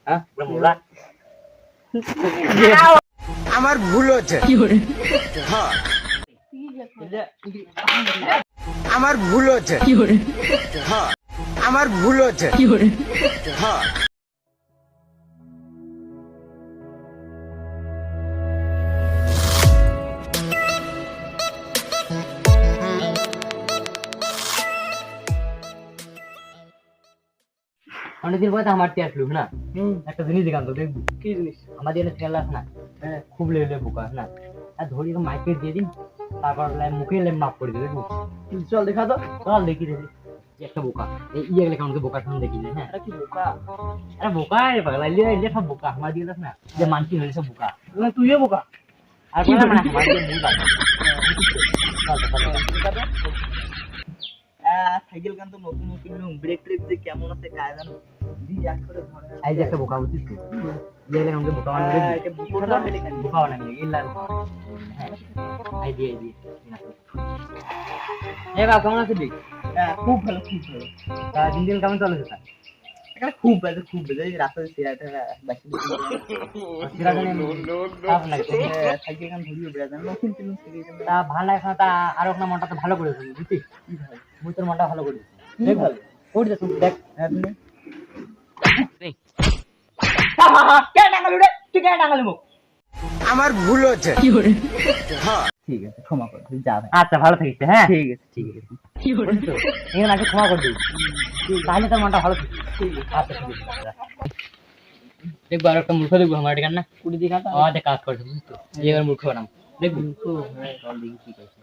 হ্যাঁ মোলা আমার ভুল হচ্ছে হ্যাঁ আমার ভুল হচ্ছে হ্যাঁ আমার ভুল হচ্ছে হ্যাঁ অনেকদিন পরে তো আমার তে আসলো না একটা জিনিস দেখান তো দেখবি কি জিনিস? আমাদের এখানে খেলা আছে না খুব লেভেলের বোকা না আর ধরি মাইকে দিয়ে দিন তারপর মুখে মাপ করে দেবে চল দেখা তো। চল দেখি দেখি একটা বোকা এই ইয়ে লেখা আমাকে বোকা সামনে দেখি হ্যাঁ এটা কি বোকা? আরে বোকা রে পাগলা ইলে সব বোকা আমার দিয়ে না যে মানছি হলে সব বোকা না তুইও বোকা। আর বলা মানে আমার দিয়ে মুই বাবা সাইকেল কান তো নতুন নতুন ব্রেক ট্রেক যে কেমন আছে কাজ জানো দি এক করে ধরে এই যে একটা বোকা বুঝছিস তো ইয়ে লেখা আমাকে বোকা বানাবে এটা বোকা না ফেলে কেন? বোকা বানাবে ইল্লা হ্যাঁ আই দিয়ে এ বাবা কেমন আছিস খুব ভালো খুব ভালো। তা দিন দিন কেমন চলেছে তা এটা খুব ভালো খুব ভালো। এই রাস্তায় সিরাটা বাকি সাইকেল কান ধরিয়ে বেড়া জানো নতুন নতুন সাইকেল তা ভালো লাগে না তা আরো একটা মনটা তো ভালো করে দিবি বুঝছিস কি ভাই মুই তোর মনটা ভালো করে দিবি দেখ ভালো ওঠ যা তুই দেখ আপনি কে টাঙ্গালু রে তুই কে টাঙ্গালু মুখ আমার ভুল হচ্ছে হ্যাঁ ঠিক আছে ক্ষমা কর তুই যা ভাই। আচ্ছা ভালো থাকিস হ্যাঁ ঠিক আছে ঠিক আছে বুঝছো এখানে আগে ক্ষমা করে দিবি তাহলে তোর মনটা ভালো থাকবে আচ্ছা ঠিক আছে দেখবো আর একটা মূর্খ দেখবো আমার এটা না কুড়ি দিন আটা আমাদের কাজ করছে বুঝছো এবার মূর্খ বানাম দেখবো হ্যাঁ চল দেখি কি করছে।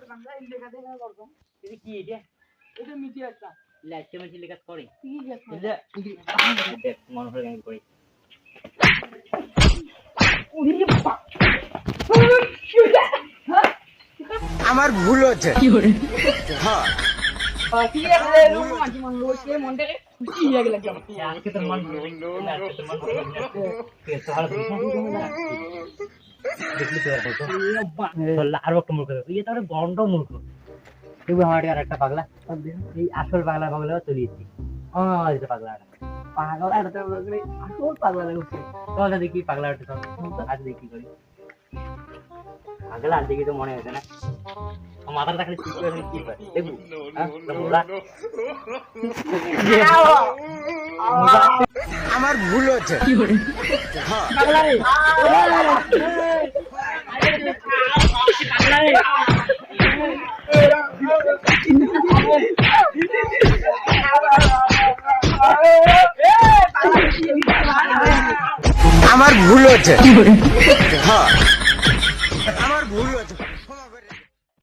এটা কি এটা এটা মিটি একটা লাইটে মাঝে লেখা করে ঠিক আছে দেখ মন হয়ে গেল করে আমার ভুল হচ্ছে হ্যাঁ ঠিক আছে লোক মাঝে মন লোক সে মনটাকে খুশি হয়ে গেল একদম। আজকে তোর মন আজকে তোর মন তো ভালো দেখলি তো আর একটা মূর্খ ইয়ে তো গন্ড মূর্খ দেখবো আমার আর একটা পাগলা এই আসল পাগলা পাগলা চলিয়েছি এটা পাগলাটা পাগল আর তো করে আসল পাগল লাগছে। চল দেখি পাগলাটা আজ দেখি করি পাগলা আর দেখি তো মনে হয়েছে না মাথাটা খালি ঠিক করে কি করে দেখবো আমার ভুল হচ্ছে হ্যাঁ পাগলা রে আমার ভুল হচ্ছে হ্যাঁ আমার ভুল হচ্ছে